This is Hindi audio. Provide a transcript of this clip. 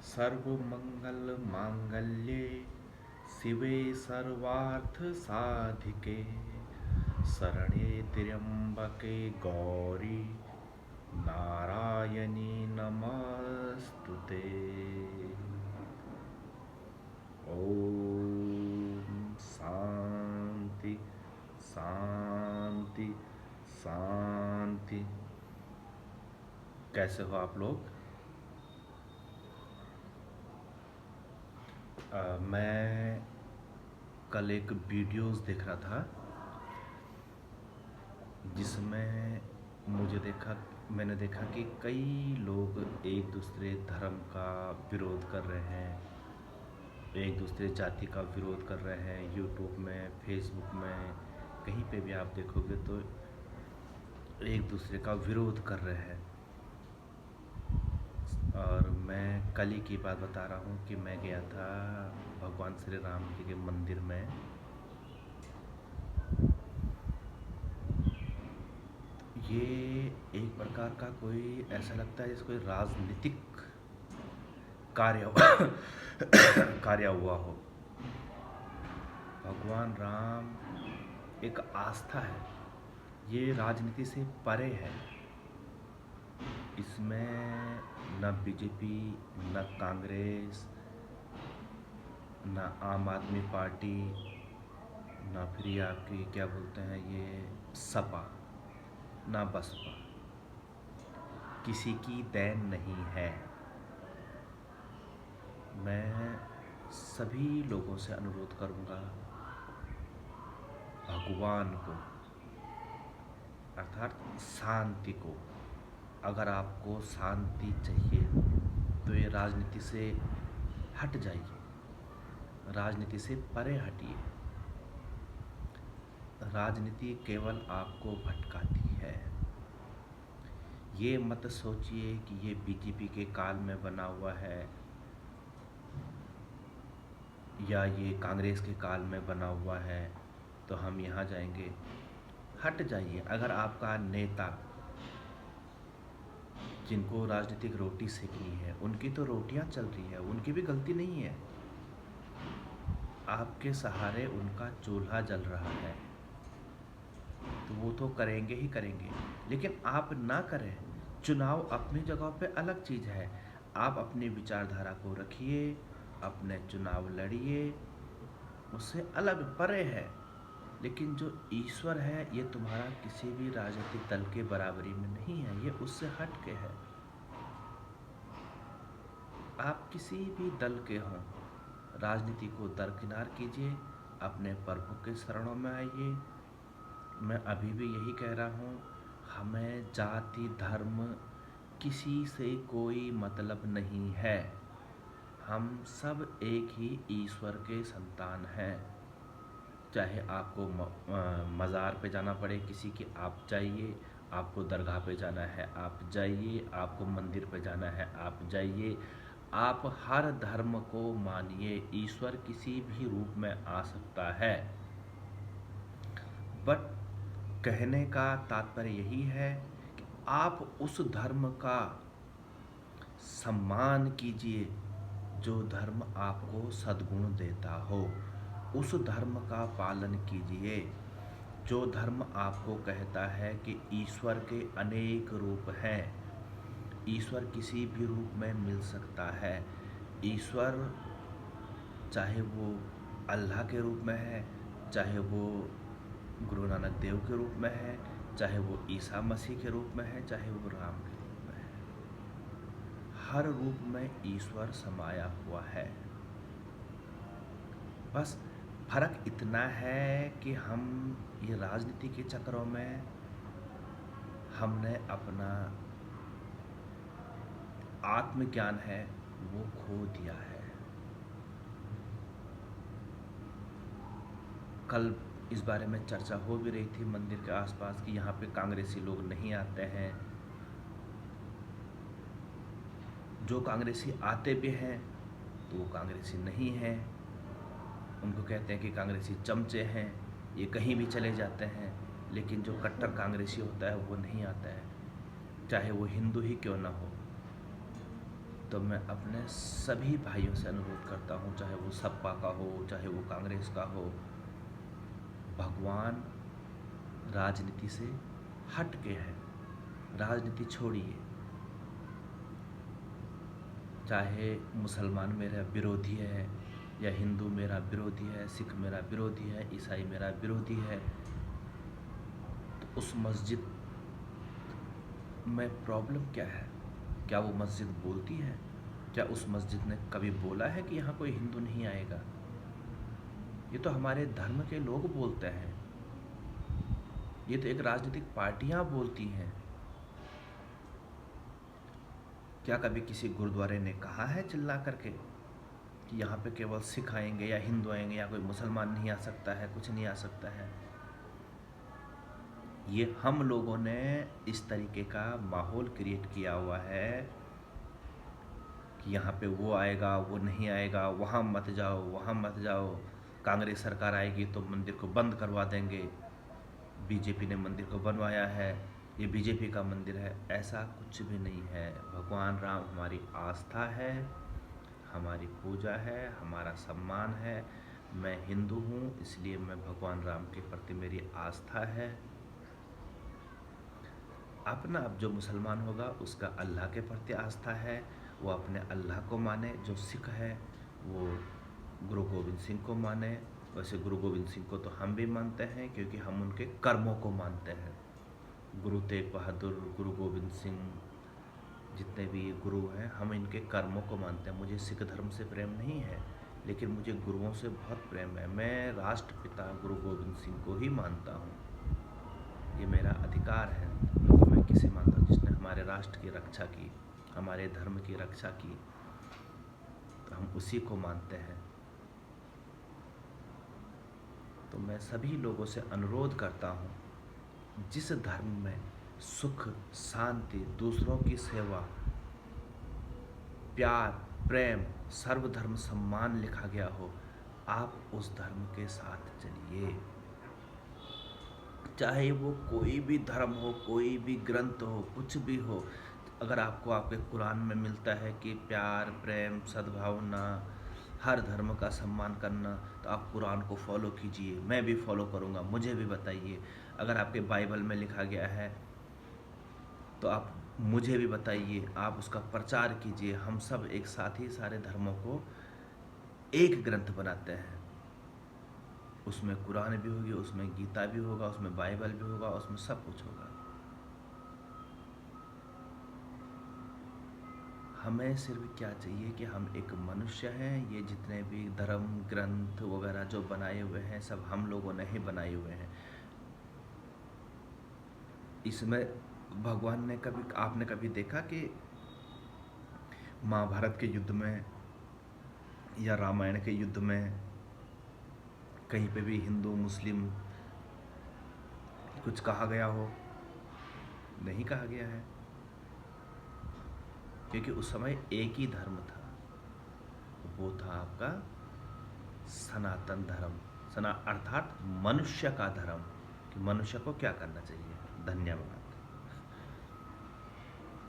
सर्वमंगल मांगल्ये शिवे सर्वार्थ साधिके शरण्ये त्र्यंबके गौरी नारायणी नमस्तुते। ओम शांति शांति शांति। कैसे हो आप लोग? मैं कल एक वीडियोस देख रहा था जिसमें मैंने देखा कि कई लोग एक दूसरे धर्म का विरोध कर रहे हैं, एक दूसरे जाति का विरोध कर रहे हैं। यूट्यूब में, फेसबुक में, कहीं पे भी आप देखोगे तो एक दूसरे का विरोध कर रहे हैं। और मैं कल ही की बात बता रहा हूँ कि मैं गया था भगवान श्री राम जी के मंदिर में। ये एक प्रकार का कोई ऐसा लगता है जैसे कोई राजनीतिक कार्य कार्य हुआ हो। भगवान राम एक आस्था है, ये राजनीति से परे है। इसमें न बीजेपी, न कांग्रेस, न आम आदमी पार्टी, न फिर आपकी क्या बोलते हैं ये सपा, न बसपा, किसी की देन नहीं है। मैं सभी लोगों से अनुरोध करूंगा, भगवान को अर्थात शांति को, अगर आपको शांति चाहिए तो ये राजनीति से हट जाइए, राजनीति से परे हटिए। राजनीति केवल आपको भटकाती है। ये मत सोचिए कि ये बीजेपी के काल में बना हुआ है या ये कांग्रेस के काल में बना हुआ है तो हम यहाँ जाएंगे। हट जाइए। अगर आपका नेता, जिनको राजनीतिक रोटी सेकनी है, उनकी तो रोटियां चल रही है, उनकी भी गलती नहीं है। आपके सहारे उनका चूल्हा जल रहा है तो वो तो करेंगे ही करेंगे, लेकिन आप ना करें। चुनाव अपनी जगह पे अलग चीज़ है। आप अपनी विचारधारा को रखिए, अपने चुनाव लड़िए, उससे अलग परे है। लेकिन जो ईश्वर है ये तुम्हारा किसी भी राजनीतिक दल के बराबरी में नहीं है, ये उससे हट के है। आप किसी भी दल के हों, राजनीति को दरकिनार कीजिए, अपने प्रभु के शरणों में आइए। मैं अभी भी यही कह रहा हूँ, हमें जाति धर्म किसी से कोई मतलब नहीं है। हम सब एक ही ईश्वर के संतान हैं। चाहे आपको मज़ार पे जाना पड़े किसी की, आप जाइए। आपको दरगाह पे जाना है, आप जाइए। आपको मंदिर पे जाना है, आप जाइए। आप हर धर्म को मानिए। ईश्वर किसी भी रूप में आ सकता है। बट कहने का तात्पर्य यही है कि आप उस धर्म का सम्मान कीजिए जो धर्म आपको सद्गुण देता हो। उस धर्म का पालन कीजिए जो धर्म आपको कहता है कि ईश्वर के अनेक रूप हैं। ईश्वर किसी भी रूप में मिल सकता है। ईश्वर चाहे वो अल्लाह के रूप में है, चाहे वो गुरु नानक देव के रूप में है, चाहे वो ईसा मसीह के रूप में है, चाहे वो राम के रूप में है। हर रूप में ईश्वर समाया हुआ है। बस फर्क इतना है कि हम ये राजनीति के चक्करों में हमने अपना आत्मज्ञान है वो खो दिया है। कल इस बारे में चर्चा हो भी रही थी मंदिर के आसपास कि यहाँ पे कांग्रेसी लोग नहीं आते हैं। जो कांग्रेसी आते भी हैं तो वो कांग्रेसी नहीं हैं। उनको कहते हैं कि कांग्रेसी चमचे हैं, ये कहीं भी चले जाते हैं। लेकिन जो कट्टर कांग्रेसी होता है वो नहीं आता है, चाहे वो हिंदू ही क्यों ना हो। तो मैं अपने सभी भाइयों से अनुरोध करता हूँ, चाहे वो सपा का हो, चाहे वो कांग्रेस का हो, भगवान राजनीति से हट के है। राजनीति छोड़िए। चाहे मुसलमान मेरा विरोधी है या हिंदू मेरा विरोधी है, सिख मेरा विरोधी है, ईसाई मेरा विरोधी है, तो उस मस्जिद में प्रॉब्लम क्या है? क्या वो मस्जिद बोलती है? क्या उस मस्जिद ने कभी बोला है कि यहाँ कोई हिंदू नहीं आएगा? ये तो हमारे धर्म के लोग बोलते हैं। ये तो एक राजनीतिक पार्टियां बोलती हैं। क्या कभी किसी गुरुद्वारे ने कहा है चिल्ला करके कि यहाँ पे केवल सिख आएंगे या हिंदू आएंगे या कोई मुसलमान नहीं आ सकता है, कुछ नहीं आ सकता है? ये हम लोगों ने इस तरीके का माहौल क्रिएट किया हुआ है कि यहाँ पे वो आएगा, वो नहीं आएगा, वहाँ मत जाओ, वहाँ मत जाओ, कांग्रेस सरकार आएगी तो मंदिर को बंद करवा देंगे, बीजेपी ने मंदिर को बनवाया है, ये बीजेपी का मंदिर है। ऐसा कुछ भी नहीं है। भगवान राम हमारी आस्था है, हमारी पूजा है, हमारा सम्मान है। मैं हिंदू हूँ, इसलिए मैं भगवान राम के प्रति मेरी आस्था है। अपना अब जो मुसलमान होगा उसका अल्लाह के प्रति आस्था है, वो अपने अल्लाह को माने। जो सिख है वो गुरु गोविंद सिंह को माने। वैसे गुरु गोविंद सिंह को तो हम भी मानते हैं, क्योंकि हम उनके कर्मों को मानते हैं। गुरु तेग बहादुर, गुरु गोविंद सिंह, जितने भी ये गुरु हैं, हम इनके कर्मों को मानते हैं। मुझे सिख धर्म से प्रेम नहीं है, लेकिन मुझे गुरुओं से बहुत प्रेम है। मैं राष्ट्रपिता गुरु गोविंद सिंह को ही मानता हूँ। ये मेरा अधिकार है कि मैं किसे मानता हूँ। जिसने हमारे राष्ट्र की रक्षा की, हमारे धर्म की रक्षा की, तो हम उसी को मानते हैं। तो मैं सभी लोगों से अनुरोध करता हूँ, जिस धर्म में सुख, शांति, दूसरों की सेवा, प्यार, प्रेम, सर्वधर्म सम्मान लिखा गया हो, आप उस धर्म के साथ चलिए। चाहे वो कोई भी धर्म हो, कोई भी ग्रंथ हो, कुछ भी हो। अगर आपको आपके कुरान में मिलता है कि प्यार, प्रेम, सद्भावना, हर धर्म का सम्मान करना, तो आप कुरान को फॉलो कीजिए। मैं भी फॉलो करूँगा, मुझे भी बताइए। अगर आपके बाइबल में लिखा गया है तो आप मुझे भी बताइए, आप उसका प्रचार कीजिए। हम सब एक साथ ही सारे धर्मों को एक ग्रंथ बनाते हैं। उसमें कुरान भी होगी, उसमें गीता भी होगा, उसमें बाइबल भी होगा, उसमें सब कुछ होगा। हमें सिर्फ क्या चाहिए कि हम एक मनुष्य हैं। ये जितने भी धर्म ग्रंथ वगैरह जो बनाए हुए हैं, सब हम लोगों ने ही बनाए हुए हैं। इसमें भगवान ने आपने कभी देखा कि महाभारत के युद्ध में या रामायण के युद्ध में कहीं पे भी हिंदू मुस्लिम कुछ कहा गया हो? नहीं कहा गया है, क्योंकि उस समय एक ही धर्म था, वो था आपका सनातन धर्म। अर्थात मनुष्य का धर्म, कि मनुष्य को क्या करना चाहिए। धन्यवाद।